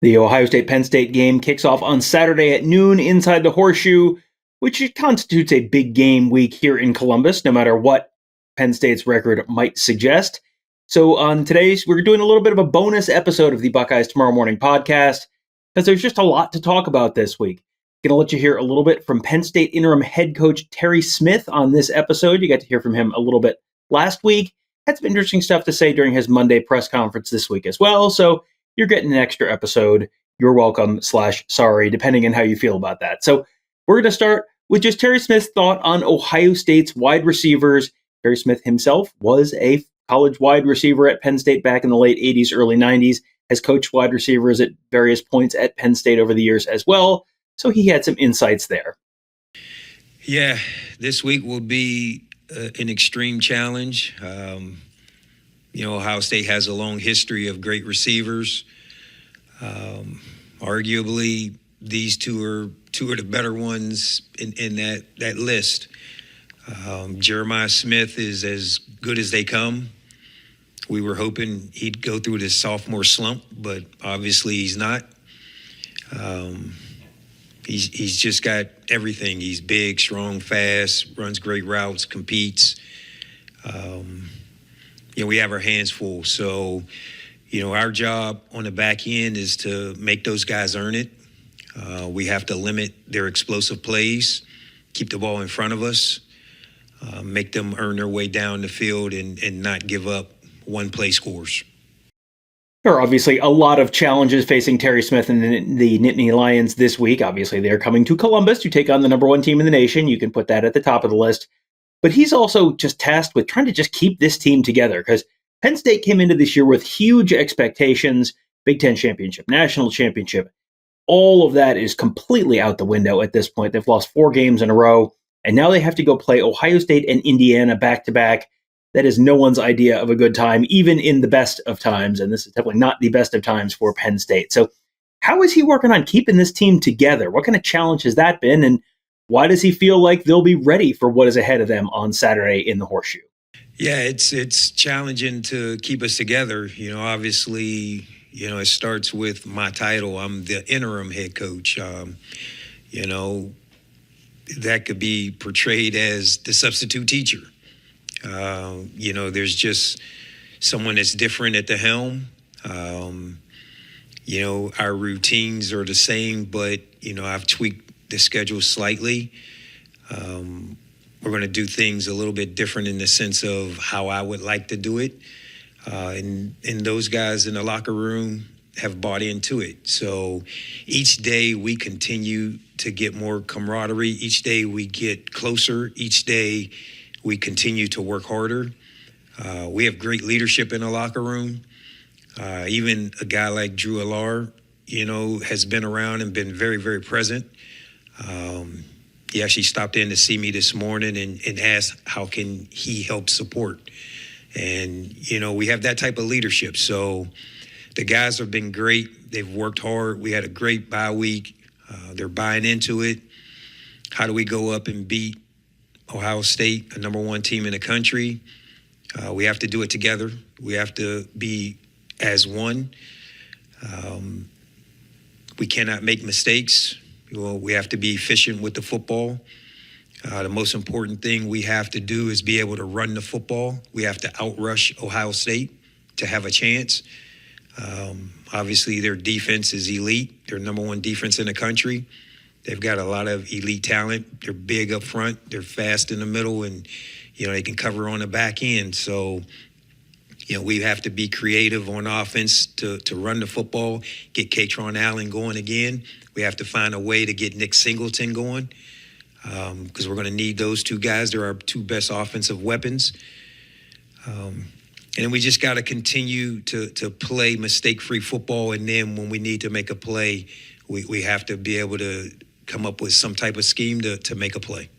The Ohio State Penn State game kicks off on Saturday at noon inside the Horseshoe, which constitutes a big game week here in Columbus, no matter what Penn State's record might suggest. So on today's, we're doing a little bit of a bonus episode of the Buckeyes Tomorrow Morning podcast because there's just a lot to talk about this week. Going to let you hear a little bit from Penn State interim head coach Terry Smith on this episode. You got to hear from him a little bit last week. Had some interesting stuff to say during his Monday press conference this week as well. So you're getting an extra episode. You're welcome / sorry, depending on how you feel about that. So we're going to start with just Terry Smith's thought on Ohio State's wide receivers. Terry Smith himself was a college wide receiver at Penn State back in the late 80s, early 90s, has coached wide receivers at various points at Penn State over the years as well. So he had some insights there. Yeah, this week will be an extreme challenge. Ohio State has a long history of great receivers. Arguably, these two are the better ones in that list. Jeremiah Smith is as good as they come. We were hoping he'd go through this sophomore slump, but obviously he's not. He's just got everything. He's big, strong, fast, runs great routes, competes. We have our hands full. So, our job on the back end is to make those guys earn it. We have to limit their explosive plays, keep the ball in front of us, make them earn their way down the field and not give up one-play scores. There are obviously a lot of challenges facing Terry Smith and the Nittany Lions this week. Obviously, they're coming to Columbus to take on the number one team in the nation. You can put that at the top of the list. But he's also just tasked with trying to just keep this team together because Penn State came into this year with huge expectations, Big Ten championship, national championship. All of that is completely out the window at this point. They've lost 4 games in a row, and now they have to go play Ohio State and Indiana back-to-back. That is no one's idea of a good time, even in the best of times, and this is definitely not the best of times for Penn State. So how is he working on keeping this team together? What kind of challenge has that been, and why does he feel like they'll be ready for what is ahead of them on Saturday in the Horseshoe? Yeah, it's challenging to keep us together. Obviously, it starts with my title. I'm the interim head coach. That could be portrayed as the substitute teacher. There's just someone that's different at the helm. Our routines are the same, but, I've tweaked the schedule slightly. We're going to do things a little bit different in the sense of how I would like to do it. And those guys in the locker room have bought into it. So each day we continue to get more camaraderie. Each day we get closer. Each day we continue to work harder. We have great leadership in the locker room. Even a guy like Drew Allar, has been around and been very, very present. He actually stopped in to see me this morning and asked how can he help support. And, we have that type of leadership. So the guys have been great. They've worked hard. We had a great bye week. They're buying into it. How do we go up and beat Ohio State, a number one team in the country? We have to do it together. We have to be as one. We cannot make mistakes. We have to be efficient with the football. The most important thing we have to do is be able to run the football. We have to outrush Ohio State to have a chance. Obviously, their defense is elite. They're number one defense in the country. They've got a lot of elite talent. They're big up front. They're fast in the middle, and, they can cover on the back end. So, we have to be creative on offense to run the football, get Katron Allen going again. We have to find a way to get Nick Singleton going because we're going to need those two guys. They're our two best offensive weapons. And we just got to continue to play mistake-free football. And then when we need to make a play, we have to be able to come up with some type of scheme to make a play.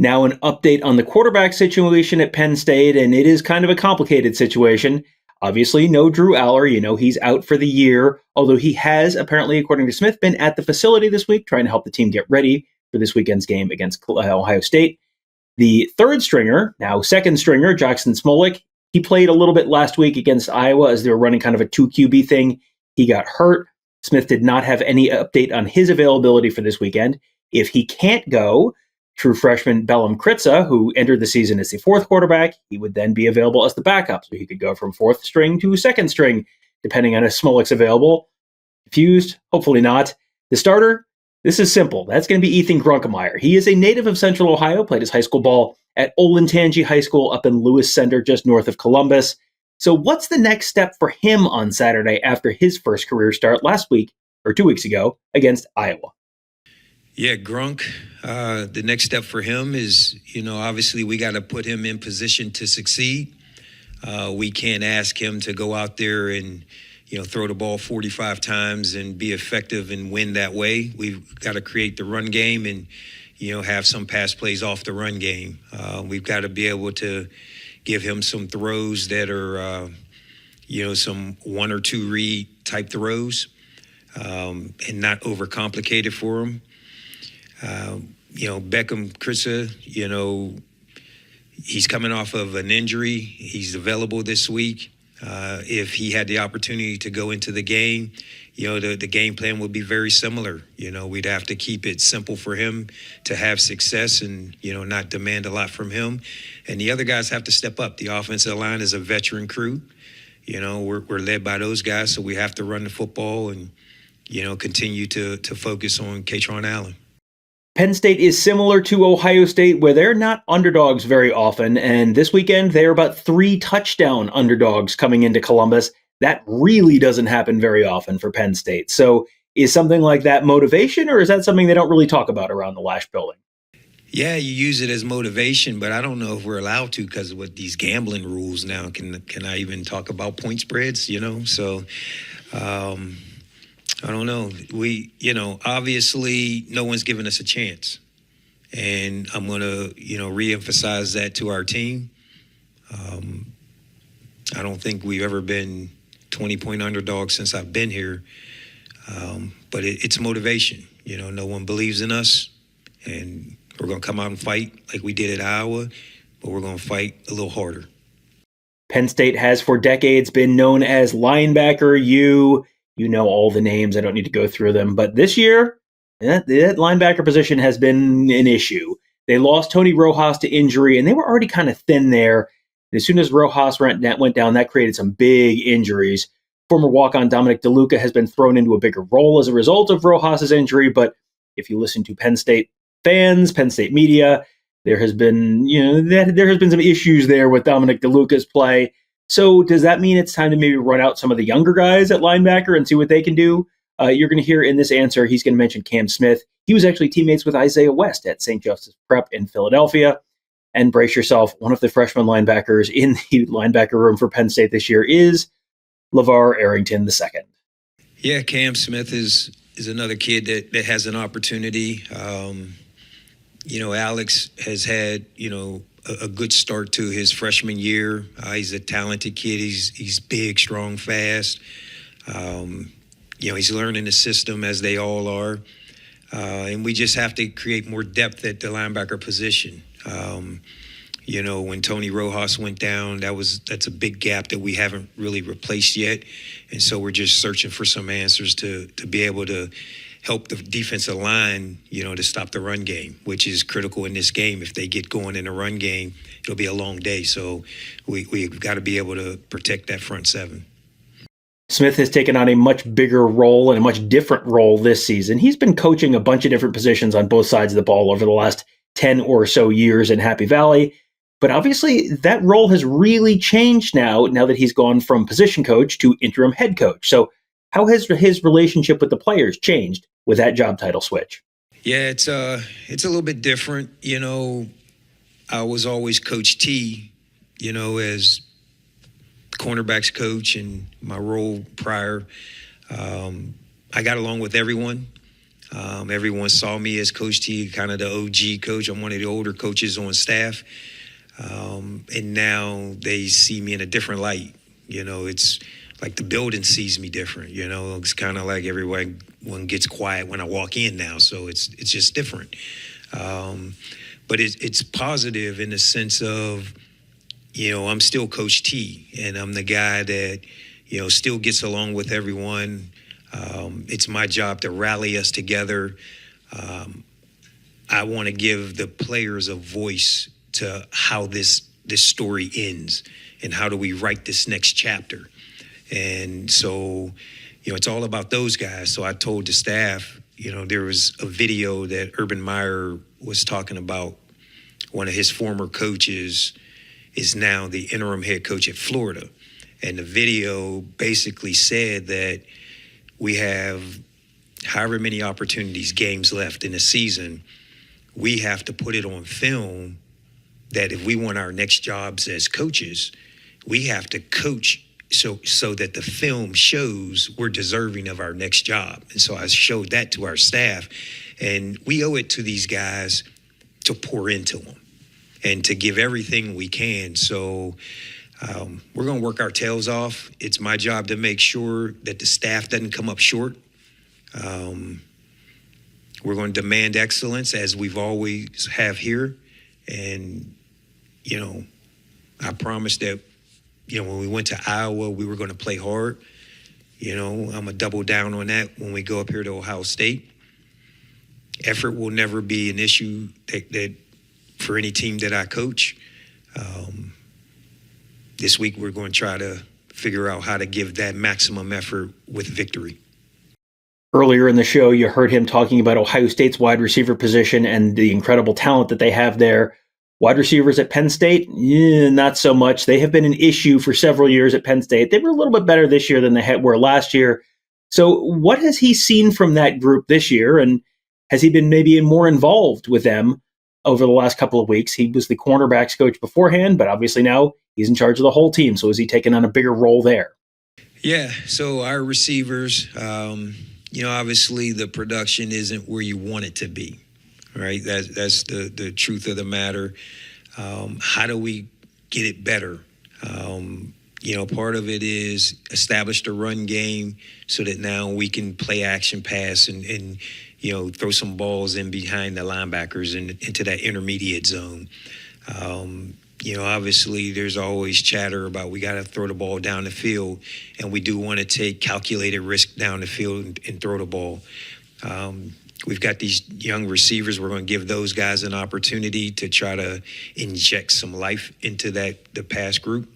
Now an update on the quarterback situation at Penn State, and it is kind of a complicated situation. Obviously, no Drew Allar. He's out for the year, although he has, apparently, according to Smith, been at the facility this week trying to help the team get ready for this weekend's game against Ohio State. The third stringer, now second stringer, Jaxon Smolek, he played a little bit last week against Iowa as they were running kind of a 2 QB thing. He got hurt. Smith did not have any update on his availability for this weekend. If he can't go, true freshman Bellum Kritza, who entered the season as the fourth quarterback, he would then be available as the backup. So he could go from fourth string to second string, depending on if Smolek's available. Confused? Hopefully not. The starter? This is simple. That's going to be Ethan Grunkemeyer. He is a native of Central Ohio, played his high school ball at Olentangy High School up in Lewis Center, just north of Columbus. So what's the next step for him on Saturday after his first career start last week, or 2 weeks ago, against Iowa? Yeah, Grunk, the next step for him is, obviously we got to put him in position to succeed. We can't ask him to go out there and, throw the ball 45 times and be effective and win that way. We've got to create the run game and, have some pass plays off the run game. We've got to be able to give him some throws that are, some one or two read type throws, and not overcomplicate it for him. Beckham Kritza, he's coming off of an injury. He's available this week. If he had the opportunity to go into the game, the game plan would be very similar. We'd have to keep it simple for him to have success and, not demand a lot from him. And the other guys have to step up. The offensive line is a veteran crew. We're led by those guys, so we have to run the football and, continue to focus on Katron Allen. Penn State is similar to Ohio State, where they're not underdogs very often, and this weekend they're about 3 touchdown underdogs coming into Columbus. That really doesn't happen very often for Penn State. So is something like that motivation, or is that something they don't really talk about around the Lasch building? Yeah, you use it as motivation, but I don't know if we're allowed to because of what these gambling rules now. Can I even talk about point spreads, So I don't know. We, obviously no one's given us a chance. And I'm going to, reemphasize that to our team. I don't think we've ever been 20-point underdogs since I've been here. But it's motivation. No one believes in us. And we're going to come out and fight like we did at Iowa, but we're going to fight a little harder. Penn State has for decades been known as Linebacker. You know all the names. I don't need to go through them. But this year, that linebacker position has been an issue. They lost Tony Rojas to injury, and they were already kind of thin there. As soon as Rojas went down, that created some big injuries. Former walk-on Dominic DeLuca has been thrown into a bigger role as a result of Rojas' injury. But if you listen to Penn State fans, Penn State media, there has been some issues there with Dominic DeLuca's play. So does that mean it's time to maybe run out some of the younger guys at linebacker and see what they can do? You're going to hear in this answer, he's going to mention Cam Smith. He was actually teammates with Isaiah West at St. Joseph's Prep in Philadelphia. And brace yourself, one of the freshman linebackers in the linebacker room for Penn State this year is LeVar Arrington II. Yeah, Cam Smith is another kid that has an opportunity. Alex has had, a good start to his freshman year. He's a talented kid. He's big, strong, fast. He's learning the system as they all are. And we just have to create more depth at the linebacker position. When Tony Rojas went down, that's a big gap that we haven't really replaced yet. And so we're just searching for some answers to be able to help the defensive line, to stop the run game, which is critical in this game. If they get going in the run game, it'll be a long day. So we've got to be able to protect that front seven. Smith has taken on a much bigger role and a much different role this season. He's been coaching a bunch of different positions on both sides of the ball over the last 10 or so years in Happy Valley. But obviously that role has really changed now that he's gone from position coach to interim head coach. So how has his relationship with the players changed with that job title switch? Yeah, it's a little bit different. I was always Coach T, as cornerbacks coach, and my role prior. I got along with everyone. Everyone saw me as Coach T, kind of the OG coach. I'm one of the older coaches on staff. And now they see me in a different light. It's like the building sees me different. It's kind of like everyone gets quiet when I walk in now. So it's just different. But it's positive in the sense of, I'm still Coach T, and I'm the guy that, still gets along with everyone. It's my job to rally us together. I want to give the players a voice to how this story ends and how do we write this next chapter. And so, it's all about those guys. So I told the staff, there was a video that Urban Meyer was talking about. One of his former coaches is now the interim head coach at Florida. And the video basically said that we have however many opportunities, games left in the season. We have to put it on film that if we want our next jobs as coaches, we have to coach so that the film shows we're deserving of our next job. And so I showed that to our staff. And we owe it to these guys to pour into them and to give everything we can. So we're going to work our tails off. It's my job to make sure that the staff doesn't come up short. We're going to demand excellence as we've always have here. And, I promised that, when we went to Iowa, we were going to play hard. I'm going to double down on that when we go up here to Ohio State. Effort will never be an issue that for any team that I coach. This week, we're going to try to figure out how to give that maximum effort with victory. Earlier in the show, you heard him talking about Ohio State's wide receiver position and the incredible talent that they have there. Wide receivers at Penn State, not so much. They have been an issue for several years at Penn State. They were a little bit better this year than they were last year. So what has he seen from that group this year? And has he been maybe more involved with them over the last couple of weeks? He was the cornerbacks coach beforehand, but obviously now he's in charge of the whole team. So is he taking on a bigger role there? Yeah, so our receivers, obviously the production isn't where you want it to be. Right, that's the truth of the matter. How do we get it better? Part of it is establish the run game so that now we can play action pass and throw some balls in behind the linebackers and into that intermediate zone. Obviously there's always chatter about we got to throw the ball down the field, and we do want to take calculated risk down the field and throw the ball. We've got these young receivers. We're going to give those guys an opportunity to try to inject some life into the pass group.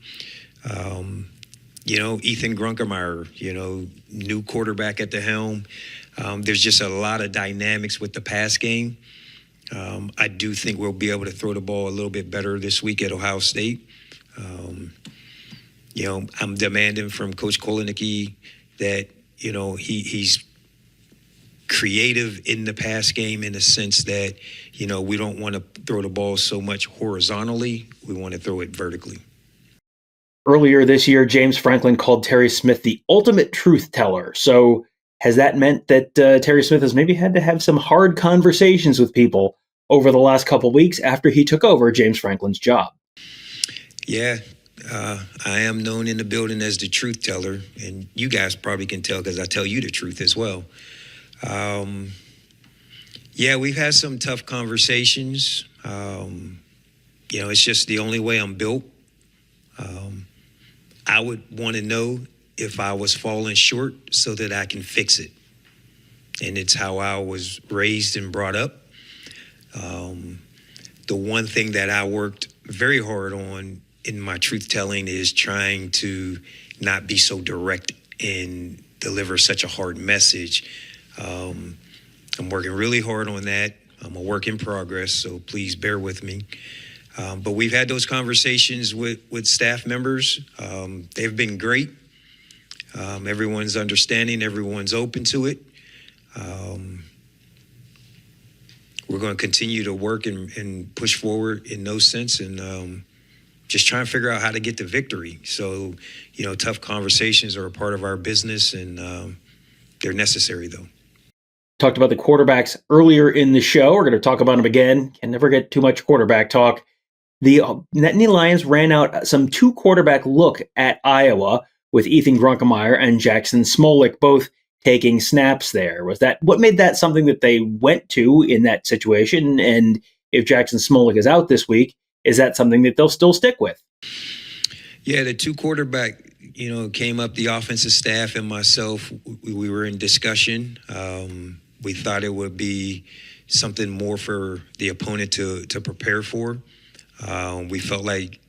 Ethan Grunkemeyer, new quarterback at the helm. There's just a lot of dynamics with the pass game. I do think we'll be able to throw the ball a little bit better this week at Ohio State. I'm demanding from Coach Kolenicki that, he's creative in the pass game in the sense that, we don't want to throw the ball so much horizontally. We want to throw it vertically. Earlier this year, James Franklin called Terry Smith the ultimate truth teller. So has that meant that Terry Smith has maybe had to have some hard conversations with people over the last couple of weeks after he took over James Franklin's job? Yeah, I am known in the building as the truth teller, and you guys probably can tell because I tell you the truth as well. We've had some tough conversations. It's just the only way I'm built. I would want to know if I was falling short so that I can fix it. And it's how I was raised and brought up. The one thing that I worked very hard on in my truth telling is trying to not be so direct and deliver such a hard message. I'm working really hard on that. I'm a work in progress, so please bear with me. But we've had those conversations with staff members. They've been great. Everyone's understanding. Everyone's open to it. We're going to continue to work and push forward in no sense and just try and figure out how to get to victory. So, tough conversations are a part of our business, and they're necessary, though. Talked about the quarterbacks earlier in the show. We're going to talk about them again. Can never get too much quarterback talk. The Nittany Lions ran out some 2-quarterback look at Iowa with Ethan Grunkemeyer and Jaxon Smolek both taking snaps there. Was that what made that something that they went to in that situation? And if Jaxon Smolek is out this week, is that something that they'll still stick with? Yeah, the 2-quarterback came up, the offensive staff and myself, we were in discussion. We thought it would be something more for the opponent to prepare for. We felt like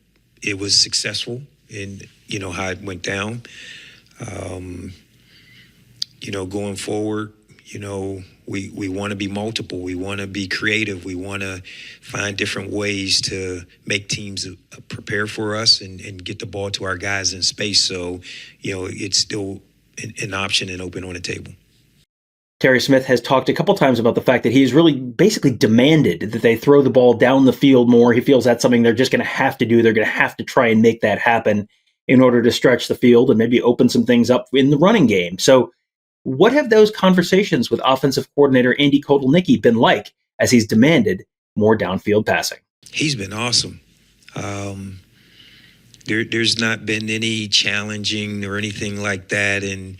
it was successful in, how it went down. Going forward, we want to be multiple. We want to be creative. We want to find different ways to make teams prepare for us and get the ball to our guys in space. So, it's still an option and open on the table. Terry Smith has talked a couple times about the fact that he's really basically demanded that they throw the ball down the field more. He feels that's something they're just going to have to do. They're going to have to try and make that happen in order to stretch the field and maybe open some things up in the running game. So what have those conversations with offensive coordinator Andy Kotelnicki been like as he's demanded more downfield passing? He's been awesome. There's not been any challenging or anything like that. And,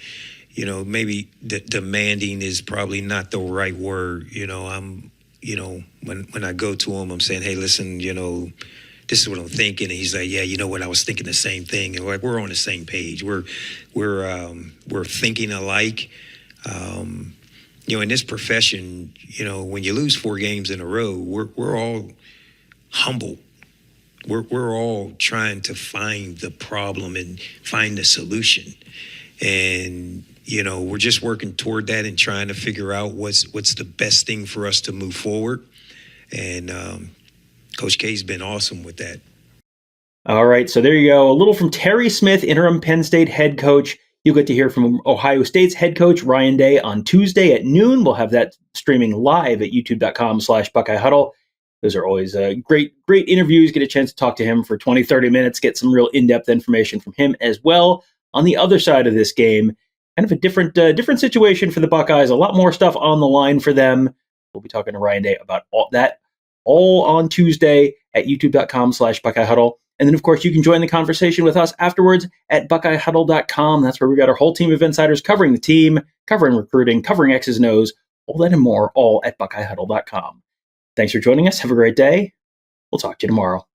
maybe demanding is probably not the right word. When I go to him, I'm saying, hey, listen, this is what I'm thinking. And he's like, yeah, you know what? I was thinking the same thing. And we're on the same page. We're thinking alike. In this profession, when you lose 4 games in a row, we're all humble. We're all trying to find the problem and find the solution. And, we're just working toward that and trying to figure out what's the best thing for us to move forward. And Coach K's been awesome with that. All right, so there you go. A little from Terry Smith, interim Penn State head coach. You'll get to hear from Ohio State's head coach, Ryan Day, on Tuesday at noon. We'll have that streaming live at youtube.com/Buckeye Huddle. Those are always great interviews. Get a chance to talk to him for 20, 30 minutes, get some real in-depth information from him as well. On the other side of this game, kind of a different situation for the Buckeyes. A lot more stuff on the line for them. We'll be talking to Ryan Day about all that on Tuesday at youtube.com/Buckeye Huddle. And then, of course, you can join the conversation with us afterwards at BuckeyeHuddle.com. That's where we got our whole team of insiders covering the team, covering recruiting, covering X's and O's, all that and more, all at BuckeyeHuddle.com. Thanks for joining us. Have a great day. We'll talk to you tomorrow.